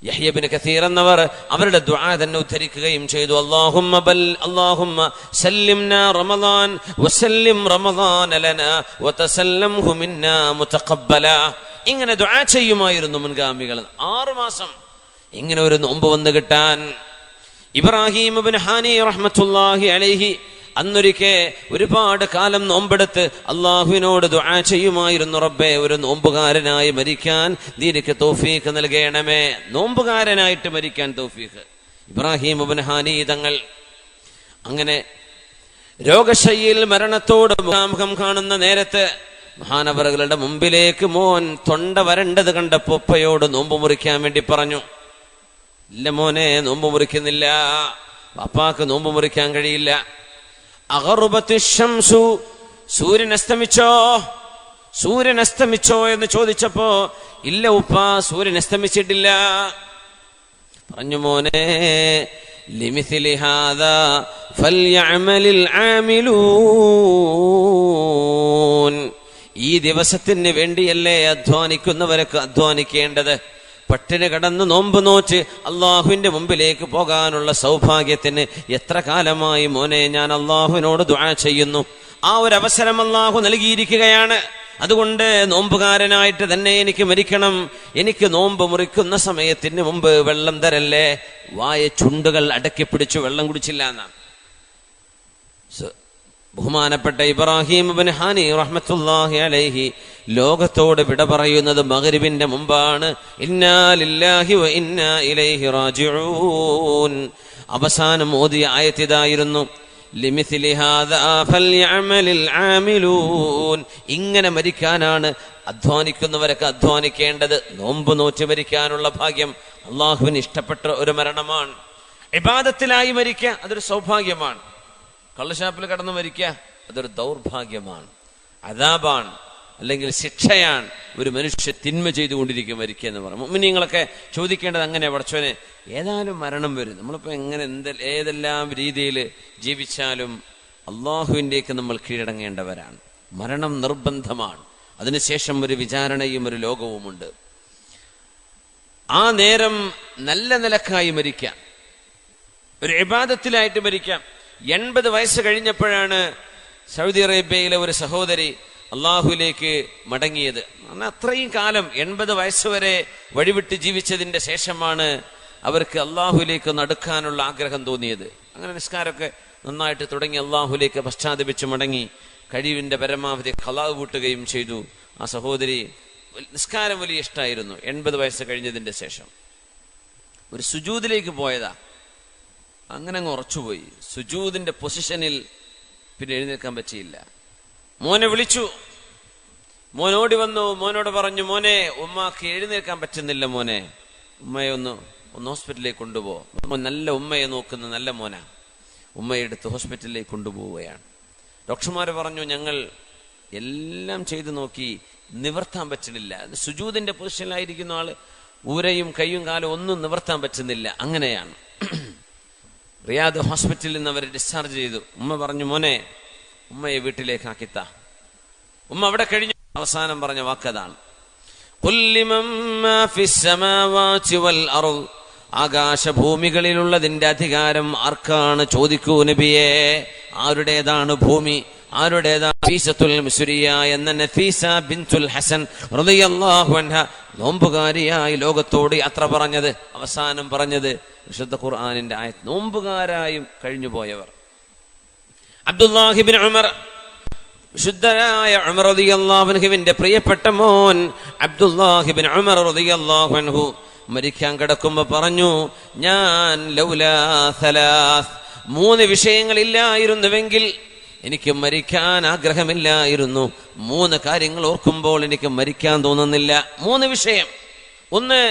യഹ്യ ഇബ്നു കസീർ എന്നവർ അവരുടെ ദുആ തന്നെ ഉദ്ധരിക്കുകയും ചെയ്തു. അല്ലാഹുമ്മ സല്ലിംനാ റമളാൻ വസല്ലിം റമളാൻ ലനാ വതസല്ലംഹു മിന്നാ മുതഖബ്ബല. ഇങ്ങനെ ദുആ ചെയ്യുമായിരുന്നു മുൻഗാമികൾ. 6 മാസം ഇങ്ങനെ ഒരു നോമ്പ് വന്നു കിട്ടാൻ. ഇബ്രാഹിം ഇബ്നു ഹാനി റഹ്മത്തുള്ളാഹി അലൈഹി അന്നൊരിക്കെ ഒരുപാട് കാലം നോമ്പെടുത്ത് അള്ളാഹുവിനോട് ദുആ ചെയ്യുമായിരുന്നു, റബ്ബേ ഒരു നോമ്പുകാരനായി മരിക്കാൻ നീ എനിക്ക് തൗഫീഖ് നൽകണമേ. നോമ്പുകാരനായിട്ട് മരിക്കാൻ തൗഫീഖ്. ഇബ്രാഹിം ഇബ്നു ഹാനി തങ്ങൾ അങ്ങനെ രോഗശയ്യയിൽ മരണത്തോട് മുഖാമുഖം കാണുന്ന നേരത്ത് മഹാനവറുകളുടെ മുമ്പിലേക്ക് മോൻ തൊണ്ട വരണ്ടത് കണ്ടപ്പോ ഉപ്പയോട് നോമ്പ് മുറിക്കാൻ വേണ്ടി പറഞ്ഞു. ഇല്ല മോനെ, നോമ്പ് മുറിക്കുന്നില്ല, പാപ്പാക്ക് നോമ്പ് മുറിക്കാൻ കഴിയില്ല. അഗറുബത്തിശംസു, സൂര്യൻ അസ്തമിച്ചോ എന്ന് ചോദിച്ചപ്പോ ഇല്ല ഉപ്പ, സൂര്യൻ അസ്തമിച്ചിട്ടില്ല. പറഞ്ഞു മോനെ, ലിമിസ്ലി ഹാദാ ഫൽയഅമലിൽ ആമിലൂൻ, ഈ ദിവസത്തിന് വേണ്ടിയല്ലേ അധ്വാനിക്കുന്നവരൊക്കെ അധ്വാനിക്കേണ്ടത്. പട്ടിണി കടന്ന് നോമ്പ് നോച്ച് അള്ളാഹുവിന്റെ മുമ്പിലേക്ക് പോകാനുള്ള സൗഭാഗ്യത്തിന് എത്ര കാലമായി മോനെ ഞാൻ അള്ളാഹുവിനോട് ദുആ ചെയ്യുന്നു. ആ ഒരു അവസരം അള്ളാഹു നൽകിയിരിക്കുകയാണ്. അതുകൊണ്ട് നോമ്പുകാരനായിട്ട് തന്നെ എനിക്ക് മരിക്കണം. എനിക്ക് നോമ്പ് മുറിക്കുന്ന സമയത്തിന് മുമ്പ് വെള്ളം തരല്ലേ. വായ ചുണ്ടുകൾ അടക്കി പിടിച്ചു വെള്ളം കുടിച്ചില്ല എന്നാണ് ബഹുമാനപ്പെട്ട ഇബ്രാഹിം ഇബ്നു ഹാനി റഹ്മത്തുള്ളാഹി അലൈഹി ലോകത്തോട് വിട പറയുന്നത് മഗ്രിബിന്റെ മുമ്പാണ്. ഇന്നാ ലില്ലാഹി വ ഇന്നാ ഇലൈഹി റാജിഊൻ. അവസാനം ഓതിയ ആയത്ത് ഇതായിരുന്നു, ലിമിസ്ലി ഹാദാ ഫൽയഅമലിൽ ആമിലൂൻ. ഇങ്ങനെ മരിക്കാനാണ് അധ്വാനിക്കുന്നവരൊക്കെ അധ്വാനിക്കേണ്ടത്. നോമ്പ് നോറ്റ് മരിക്കാനുള്ള ഭാഗ്യം അള്ളാഹുവിന് ഇഷ്ടപ്പെട്ട ഒരു മരണമാണ്. ഇബാദത്തിലായി മരിക്കുക അതൊരു സൗഭാഗ്യമാണ്. കള്ളുഷാപ്പിൽ കടന്നു മരിക്കുക അതൊരു ദൗർഭാഗ്യമാണ്, അദാബാണ്, അല്ലെങ്കിൽ ശിക്ഷയാണ്. ഒരു മനുഷ്യ തിന്മ ചെയ്തുകൊണ്ടിരിക്കും മരിക്കുക എന്ന് പറയും. മുഅ്മിനീങ്ങളൊക്കെ ചോദിക്കേണ്ടത് അങ്ങനെ, പടച്ചോനെ ഏതായാലും മരണം വരും, നമ്മളിപ്പോൾ എങ്ങനെ ഏതെല്ലാം രീതിയിൽ ജീവിച്ചാലും അള്ളാഹുവിൻ്റെയൊക്കെ നമ്മൾ കീഴടങ്ങേണ്ടവരാണ്. മരണം നിർബന്ധമാണ്. അതിനുശേഷം ഒരു വിചാരണയും ഒരു ലോകവുമുണ്ട്. ആ നേരം നല്ല നിലക്കായി മരിക്കാം, ഒരു ഇബാദത്തിലായിട്ട് മരിക്കാം. 80 വയസ്സ് കഴിഞ്ഞപ്പോഴാണ് സൗദി അറേബ്യയിലെ ഒരു സഹോദരി അള്ളാഹുവിലേക്ക് മടങ്ങിയത്. അത്രയും കാലം 80 വയസ്സ് വരെ വഴിവിട്ട് ജീവിച്ചതിന്റെ ശേഷമാണ് അവർക്ക് അള്ളാഹുവിലേക്ക് നടക്കാനുള്ള ആഗ്രഹം തോന്നിയത്. അങ്ങനെ നിസ്കാരമൊക്കെ നന്നായിട്ട് തുടങ്ങി അള്ളാഹുവിലേക്ക് പശ്ചാത്തപിച്ച് മടങ്ങി കഴിവിന്റെ പരമാവധി ഖളാ വീട്ടുകയും ചെയ്തു. ആ സഹോദരി നിസ്കാരം വലിയ ഇഷ്ടമായിരുന്നു. 80 വയസ്സ് കഴിഞ്ഞതിന്റെ ശേഷം ഒരു സുജൂദിലേക്ക് പോയതാ. അങ്ങനെ അങ്ങ് ഉറച്ചുപോയി. സുജൂദിന്റെ പൊസിഷനിൽ പിന്നെ എഴുന്നേൽക്കാൻ പറ്റിയില്ല. മോനെ വിളിച്ചു. മോനോടി വന്നു. മോനോട് പറഞ്ഞു, മോനെ ഉമ്മാക്ക് എഴുന്നേൽക്കാൻ പറ്റുന്നില്ല മോനെ, ഉമ്മയെ ഒന്ന് ഹോസ്പിറ്റലിലേക്ക് കൊണ്ടുപോകും. നല്ല ഉമ്മയെ നോക്കുന്ന നല്ല മോനാ. ഉമ്മയെ എടുത്ത് ഹോസ്പിറ്റലിലേക്ക് കൊണ്ടുപോവുകയാണ്. ഡോക്ടർമാർ പറഞ്ഞു, ഞങ്ങൾ എല്ലാം ചെയ്തു നോക്കി, നിവർത്താൻ പറ്റുന്നില്ല. സുജൂദിന്റെ പൊസിഷനിലായിരിക്കുന്ന ആള് ഊരയും കൈയും കാലും ഒന്നും നിവർത്താൻ പറ്റുന്നില്ല. അങ്ങനെയാണ്. റിയാദ് ഹോസ്പിറ്റലിൽ നിന്ന് അവരെ ഡിസ്ചാർജ് ചെയ്തു. ഉമ്മ പറഞ്ഞു, മോനെ ഉമ്മയെ വീട്ടിലേക്ക് ആക്കിത്ത. ഉമ്മ അവിടെ കഴിഞ്ഞു. അവസാനം പറഞ്ഞ വാക്കതാണ്, ആകാശഭൂമികളിലുള്ളതിന്റെ അധികാരം ആർക്കാണ് ചോദിക്കൂ നബിയെ. ആരുടേതാണ് ഭൂമി, ആരുടേതാണ്? ഫീസത്തുൽ മിസ്രിയ എന്ന നഫീസ ബിൻതുൽ ഹസൻ റളിയല്ലാഹു അൻഹ നോമ്പുകാരിയായി ലോകത്തോട് യാത്ര പറഞ്ഞത്. അവസാനം പറഞ്ഞത് വിശുദ്ധ ഖുർആനിന്റെ ആയത്ത്, നോമ്പുകാരായും കഴിഞ്ഞു പോയവർ. അബ്ദുല്ലാഹി ഇബ്നു ഉമർ, വിശുദ്ധനായ ഉമർ റളിയല്ലാഹു അൻഹുവിന്റെ പ്രിയപ്പെട്ട മോൻ അബ്ദുല്ലാഹി ഇബ്നു ഉമർ റളിയല്ലാഹു അൻഹു മരിക്കാൻ കിടക്കുമ്പോ പറഞ്ഞു, ഞാൻ ലൗലാ സലാസ്, 3 വിഷയങ്ങളില്ലായിരുന്നുവെങ്കിൽ എനിക്ക് മരിക്കാൻ ആഗ്രഹമില്ലായിരുന്നു. 3 കാര്യങ്ങൾ ഓർക്കുമ്പോൾ എനിക്ക് മരിക്കാൻ തോന്നുന്നില്ല. 3 വിഷയം. ഒന്ന്,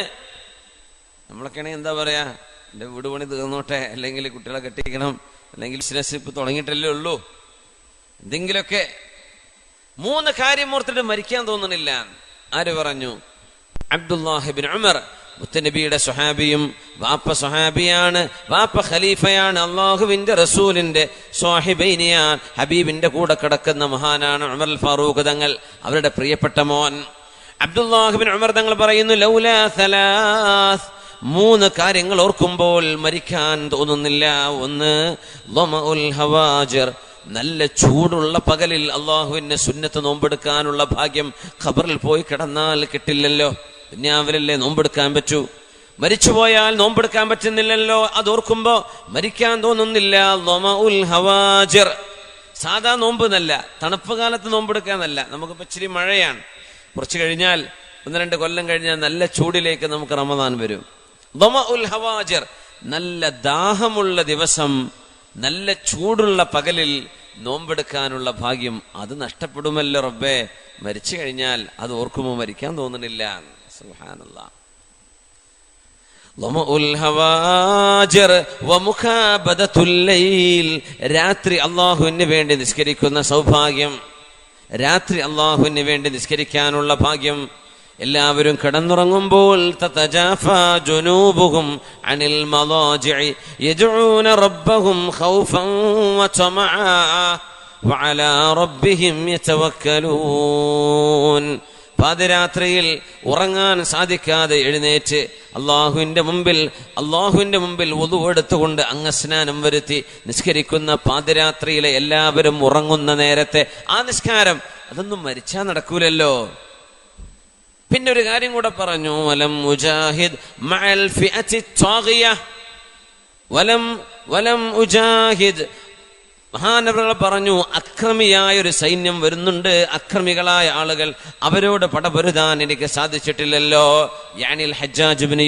നമ്മളൊക്കെയാണെങ്കിൽ എന്താ പറയാ, എൻ്റെ വീട് പണി തീർന്നോട്ടെ, അല്ലെങ്കിൽ കുട്ടികളെ കെട്ടിക്കണം, അല്ലെങ്കിൽ ബിസിനസ് ഇപ്പൊ തുടങ്ങിയിട്ടല്ലേ ഉള്ളൂ, എന്തെങ്കിലുമൊക്കെ. 3 കാര്യം ഓർത്തിട്ട് മരിക്കാൻ തോന്നണില്ല. ആര് പറഞ്ഞു? അബ്ദുല്ലാഹി ഇബ്നു ഉമർ, മുത്തനബിയുടെ സ്വഹാബിയും, വാപ്പ സ്വഹാബിയാണ്, വാപ്പ ഖലീഫയാണ്, അള്ളാഹുവിന്റെ റസൂലിന്റെ സ്വാഹിബൈനിയാൻ, ഹബീബിന്റെ കൂടെ കിടക്കുന്ന മഹാനാണ് ഉമർ അൽ ഫാറൂഖ് തങ്ങൾ. അവരുടെ പ്രിയപ്പെട്ട മോൻ അബ്ദുല്ലാഹി ഇബ്നു ഉമർ തങ്ങൾ പറയുന്നു, ലൗലാ സലാസ്, 3 കാര്യങ്ങൾ ഓർക്കുമ്പോൾ മരിക്കാൻ തോന്നുന്നില്ല. ഒന്ന്, ളമഉൽ ഹവാജിർ, നല്ല ചൂടുള്ള പകലിൽ അള്ളാഹുവിന്റെ സുന്നത്ത് നോമ്പെടുക്കാനുള്ള ഭാഗ്യം ഖബറിൽ പോയി കിടന്നാൽ കിട്ടില്ലല്ലോ. ദുനിയാവിലല്ലേ നോമ്പെടുക്കാൻ പറ്റൂ. മരിച്ചുപോയാൽ നോമ്പെടുക്കാൻ പറ്റുന്നില്ലല്ലോ. അതോർക്കുമ്പോ മരിക്കാൻ തോന്നുന്നില്ല. ളമഉൽ ഹവാജിർ, സാധാ നോമ്പ് എന്നല്ല, തണുപ്പ് കാലത്ത് നോമ്പെടുക്കാന്നല്ല. നമുക്കിപ്പോ ഇച്ചിരി മഴയാണ്, കുറച്ച് കഴിഞ്ഞാൽ 1-2 കൊല്ലം കഴിഞ്ഞാൽ നല്ല ചൂടിലേക്ക് നമുക്ക് റമദാൻ വരും. ളമഉൽ ഹവാജിർ, നല്ല ദാഹമുള്ള ദിവസം, നല്ല ചൂടുള്ള പകലിൽ നോമ്പെടുക്കാനുള്ള ഭാഗ്യം അത് നഷ്ടപ്പെടുമല്ലോ റബ്ബേ. മരിച്ചു കഴിഞ്ഞാൽ അത് ഓർക്കുമ്പോൾ മരിക്കാൻ തോന്നുന്നില്ല. സുബ്ഹാനല്ലാഹ്. ളമഉൽ ഹവാജിർ വമുഖാബദത്തുൽ ലൈൽ, രാത്രി അല്ലാഹുവിന് വേണ്ടി നിസ്കരിക്കുന്ന സൗഭാഗ്യം, രാത്രി അല്ലാഹുവിന് വേണ്ടി നിസ്കരിക്കാനുള്ള ഭാഗ്യം. എല്ലാവരും കിടന്നുറങ്ങുമ്പോൾ തതജാഫാ ജുനൂബുഹും അനിൽ മളാജിഇ യദ്ഊന റബ്ബഹും ഖൗഫൻ വതമആ വഅലാ റബ്ബിഹിം യതവക്കലൂൻ. പാതിരാത്രിയിൽ ഉറങ്ങാൻ സാധിക്കാതെ എഴുന്നേറ്റ് അള്ളാഹുവിന്റെ മുമ്പിൽ വുളു എടുത്തുകൊണ്ട് അംഗസ്നാനം വരുത്തി നിസ്കരിക്കുന്ന പാതിരാത്രിയിലെ എല്ലാവരും ഉറങ്ങുന്ന നേരത്തെ ആ നിസ്കാരം, അതൊന്നും മരിച്ചാ നടക്കൂലല്ലോ. പിന്നെ ഒരു കാര്യം കൂടെ പറഞ്ഞു, വലം മുജാഹിദ് മഅൽ ഫിഅത്തി ത്വാഗിയ, വലം മുജാഹിദ്, മഹാനവറുകൾ പറഞ്ഞു, അക്രമിയായ ഒരു സൈന്യം വരുന്നുണ്ട്, അക്രമികളായ ആളുകൾ, അവരോട് പടപൊരുതാൻ എനിക്ക് സാധിച്ചിട്ടില്ലല്ലോ. യാനിൽ ഹജ്ജാജ് ഇബ്നു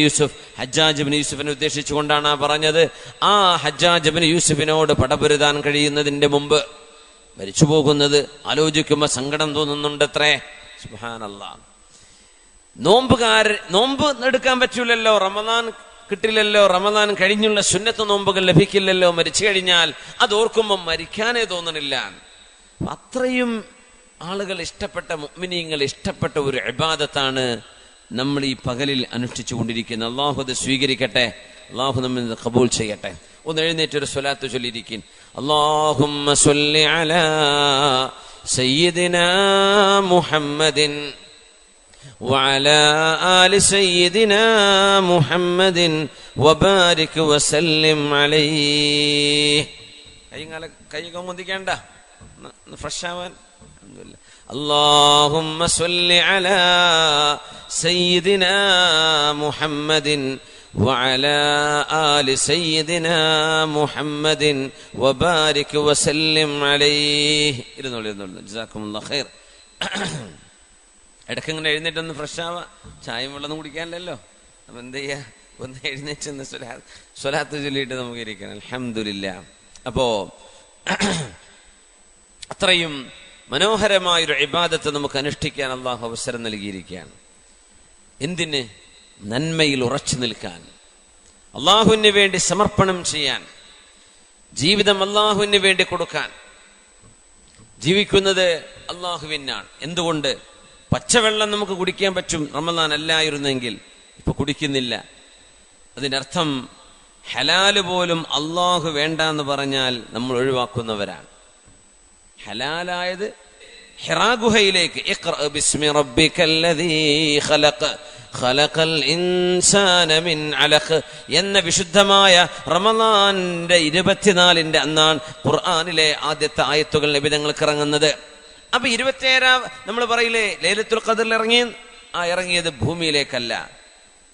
യൂസുഫിനെ ഉദ്ദേശിച്ചുകൊണ്ടാണ് പറഞ്ഞത്. ആ ഹജ്ജാജ് ഇബ്നു യൂസുഫിനോട് പടപൊരുതാൻ കഴിയുന്നതിന്റെ മുമ്പ് മരിച്ചു പോകുന്നത് ആലോചിക്കുമ്പോ സങ്കടം തോന്നുന്നുണ്ടത്രേ. സുബ്ഹാനല്ലാഹ്. നോമ്പ് എടുക്കാൻ പറ്റൂലല്ലോ, റമദാൻ കിട്ടില്ലല്ലോ, റമദാൻ കഴിഞ്ഞുള്ള സുന്നത്ത് നോമ്പുകൾ ലഭിക്കില്ലല്ലോ മരിച്ചു കഴിഞ്ഞാൽ. അത് ഓർക്കുമ്പോൾ മരിക്കാനേ തോന്നണില്ല. അത്രയും ആളുകൾ ഇഷ്ടപ്പെട്ട, മുഅ്മിനീങ്ങൾ ഇഷ്ടപ്പെട്ട ഒരു ഇബാദത്താണ് നമ്മൾ ഈ പകലിൽ അനുഷ്ഠിച്ചു കൊണ്ടിരിക്കുന്നത്. അള്ളാഹു അത് സ്വീകരിക്കട്ടെ, അള്ളാഹു നമ്മിൽ ഖബൂൽ ചെയ്യട്ടെ. ഒന്ന് എഴുന്നേറ്റൊരു സ്വലാത്ത് ചൊല്ലിയിരിക്കും. അല്ലാഹുമ്മ സ്വല്ലി അലാ സയ്യിദിനാ മുഹമ്മദിൻ وعلى آل سيدنا محمد وبارك وسلم عليه. കൈയൊക്കെ മുന്തിക്കേണ്ട, ഫ്രഷ് ആവാൻ. اللهم صل على سيدنا محمد وعلى آل سيدنا محمد وبارك وسلم عليه. جزاكم الله خير. ഇടയ്ക്ക് ഇങ്ങനെ എഴുന്നേറ്റൊന്ന് ഫ്രഷ് ആവാ, ചായയും വെള്ളമൊന്നും കുടിക്കാനല്ലോ. അപ്പം എന്ത് ചെയ്യാ, ഒന്ന് എഴുന്നേറ്റ് സ്വലാത്ത് ചൊല്ലിയിട്ട് നമുക്ക് ഇരിക്കണം. അൽഹംദുലില്ലാ. അപ്പോ അത്രയും മനോഹരമായൊരു ഇബാദത്ത് നമുക്ക് അനുഷ്ഠിക്കാൻ അള്ളാഹു അവസരം നൽകിയിരിക്കുകയാണ്. എന്തിന്? നന്മയിൽ ഉറച്ചു നിൽക്കാൻ, അള്ളാഹുവിന് വേണ്ടി സമർപ്പണം ചെയ്യാൻ, ജീവിതം അള്ളാഹുവിന് വേണ്ടി കൊടുക്കാൻ. ജീവിക്കുന്നത് അള്ളാഹുവിനാണ്. എന്തുകൊണ്ട്? പച്ചവെള്ളം നമുക്ക് കുടിക്കാൻ പറ്റും, റമദാൻ അല്ലായിരുന്നെങ്കിൽ. ഇപ്പൊ കുടിക്കുന്നില്ല. അതിനർത്ഥം ഹലാല് പോലും അള്ളാഹു വേണ്ട എന്ന് പറഞ്ഞാൽ നമ്മൾ ഒഴിവാക്കുന്നവരാണ്. ഹലാലായത് ഹിറാ ഗുഹയിലേക്ക് ഇഖ്റഅ ബിസ്മി റബ്ബിക്കല്ലദീ ഖലഖ് ഖലഖൽ ഇൻസാന മിൻ അലഖ് എന്ന വിശുദ്ധമായ റമദാന്റെ 24-ന്റെ അന്നാണ് ഖുർആനിലെ ആദ്യത്തെ ആയത്തുകൾ നബി തങ്ങൾക്ക് ഇറങ്ങുന്നത്. അപ്പൊ 27 നമ്മൾ പറയില്ലേ ലൈലത്തുൽ ഖദറിൽ ഇറങ്ങിയത് ഭൂമിയിലേക്കല്ല.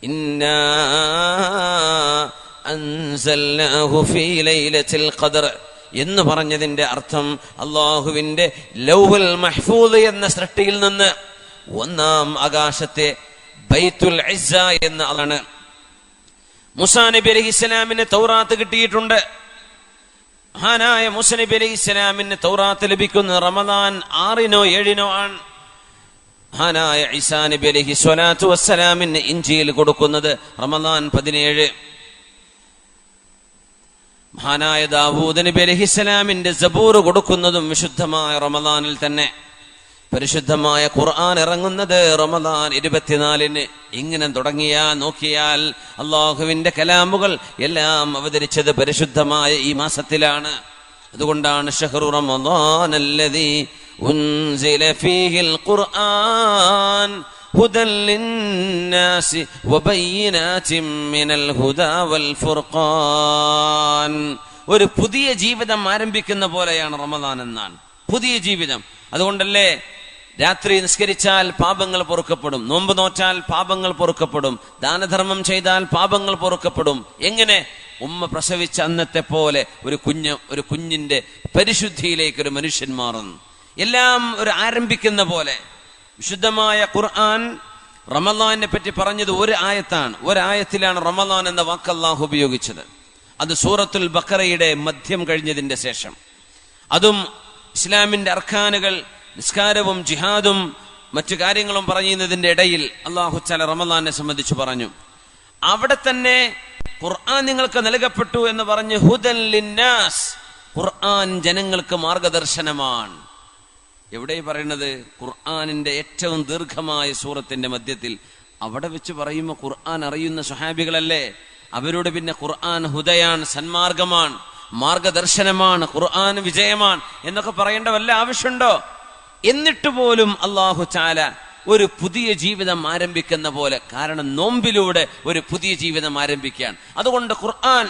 ഇന്നാ അൻസൽനാഹു ഫീ ലൈലത്തിൽ ഖദർ എന്ന് പറഞ്ഞതിന്റെ അർത്ഥം അള്ളാഹുവിന്റെ ലൗഹുൽ മഹ്ഫൂദ് എന്ന സൃഷ്ടിയിൽ നിന്ന് 1-ാം ആകാശത്തെ ബൈത്തുൽ ഇസ്സ എന്ന ആണ്. മൂസാ നബി അലൈഹിസ്സലാമിന് തൗറാത്ത് കിട്ടിയിട്ടുണ്ട്. മഹാനായ മൂസാ നബി അലൈഹിസ്സലാമിന് തൗറാത്ത് ലഭിക്കുന്ന റമദാൻ 6-നോ 7-നോ ആണ്. മഹാനായ ഈസാ നബി അലൈഹി സ്വലാത്തു വസ്സലാമിന് ഇഞ്ചീൽ കൊടുക്കുന്നത് റമദാൻ 17. മഹാനായ ദാവൂദ് നബി അലൈഹിസ്സലാമിന്റെ സബൂർ കൊടുക്കുന്നതും വിശുദ്ധമായ റമദാനിൽ തന്നെ. പരിശുദ്ധമായ ഖുർആൻ ഇറങ്ങുന്നത് റമദാൻ 24-ന്. ഇങ്ങനെ നോക്കിയാൽ അള്ളാഹുവിന്റെ കലാമുകൾ എല്ലാം അവതരിച്ചത് പരിശുദ്ധമായ ഈ മാസത്തിലാണ്. അതുകൊണ്ടാണ് ശഹ്റു റമദാൻ അല്ലദീ ഉൻസില ഫീഹിൽ ഖുർആൻ ഹുദൻ ലിന്നാസി വബയ്യിനാതിൻ മിനൽ ഹുദാ വൽ ഫുർഖാൻ. ഒരു പുതിയ ജീവിതം ആരംഭിക്കുന്ന പോലെയാണ് റമദാൻ എന്നാണ്. പുതിയ ജീവിതം. അതുകൊണ്ടല്ലേ രാത്രി നിസ്കരിച്ചാൽ പാപങ്ങൾ പൊറുക്കപ്പെടും, നോമ്പ് നോറ്റാൽ പാപങ്ങൾ പൊറുക്കപ്പെടും, ദാനധർമ്മം ചെയ്താൽ പാപങ്ങൾ പൊറുക്കപ്പെടും. എങ്ങനെ? ഉമ്മ പ്രസവിച്ച അന്നത്തെ പോലെ ഒരു കുഞ്ഞിന്റെ പരിശുദ്ധിയിലേക്ക് ഒരു മനുഷ്യൻ മാറുന്നു. എല്ലാം ഒരു ആരംഭിക്കുന്ന പോലെ. വിശുദ്ധമായ ഖുർആൻ റമദാനെ പറ്റി പറഞ്ഞത് ഒരു ആയത്താണ്. ഒരായത്തിലാണ് റമദാൻ എന്ന വാക്ക് അല്ലാഹു ഉപയോഗിച്ചത്. അത് സൂറത്തുൽ ബഖറയുടെ മധ്യം കഴിഞ്ഞതിന്റെ ശേഷം. അതും ഇസ്ലാമിന്റെ അർക്കാനുകൾ, നിസ്കാരവും ജിഹാദും മറ്റു കാര്യങ്ങളും പറയുന്നതിന്റെ ഇടയിൽ അല്ലാഹു തആല റമദാനെ സംബന്ധിച്ച് പറഞ്ഞു. അവിടെ തന്നെ ഖുർആൻ നിങ്ങൾക്ക് നൽകപ്പെട്ടു എന്ന് പറഞ്ഞ് ഹുദൻ ലിന്നാസ്, ഖുർആൻ ജനങ്ങൾക്ക് മാർഗദർശനമാണ്. എവിടെ പറയുന്നത്? ഖുർആനിന്റെ ഏറ്റവും ദീർഘമായ സൂറത്തിന്റെ മധ്യത്തിൽ. അവിടെ വെച്ച് പറയുമ്പോൾ ഖുർആൻ അറിയുന്ന സ്വഹാബികളല്ലേ, അവരോട് പിന്നെ ഖുർആൻ ഹുദയാണ്, സന്മാർഗമാണ്, മാർഗദർശനമാണ്, ഖുർആൻ വിജയമാണ് എന്നൊക്കെ പറയേണ്ട വല്ല ആവശ്യമുണ്ടോ? എന്നിട്ട് പോലും അല്ലാഹു തആല ഒരു പുതിയ ജീവിതം ആരംഭിക്കുന്ന പോലെ, കാരണം നോമ്പിലൂടെ ഒരു പുതിയ ജീവിതം ആരംഭിക്കുകയാണ്. അതുകൊണ്ട് ഖുർആൻ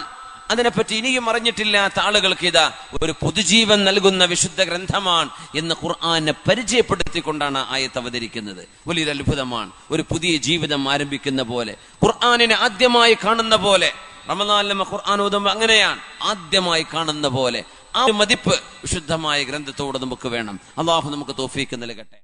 അതിനെപ്പറ്റി ഇനിയും അറിഞ്ഞിട്ടില്ലാത്ത ആളുകൾക്ക് ഇതാ ഒരു പുതുജീവൻ നൽകുന്ന വിശുദ്ധ ഗ്രന്ഥമാണ് എന്ന് ഖുർആനെ പരിചയപ്പെടുത്തിക്കൊണ്ടാണ് ആയത്ത് അവതരിക്കുന്നത്. വലിയൊരു അത്ഭുതമാണ്. ഒരു പുതിയ ജീവിതം ആരംഭിക്കുന്ന പോലെ, ഖുർആനിനെ ആദ്യമായി കാണുന്ന പോലെ. റമദാനിൽ ഖുർആൻ ഓതുമ്പോൾ അങ്ങനെയാണ്, ആദ്യമായി കാണുന്ന പോലെ. ആ മതിപ്പ് വിശുദ്ധമായ ഗ്രന്ഥത്തോട് നമുക്ക് വേണം. അല്ലാഹു നമുക്ക് തൗഫീഖ് നൽകട്ടെ.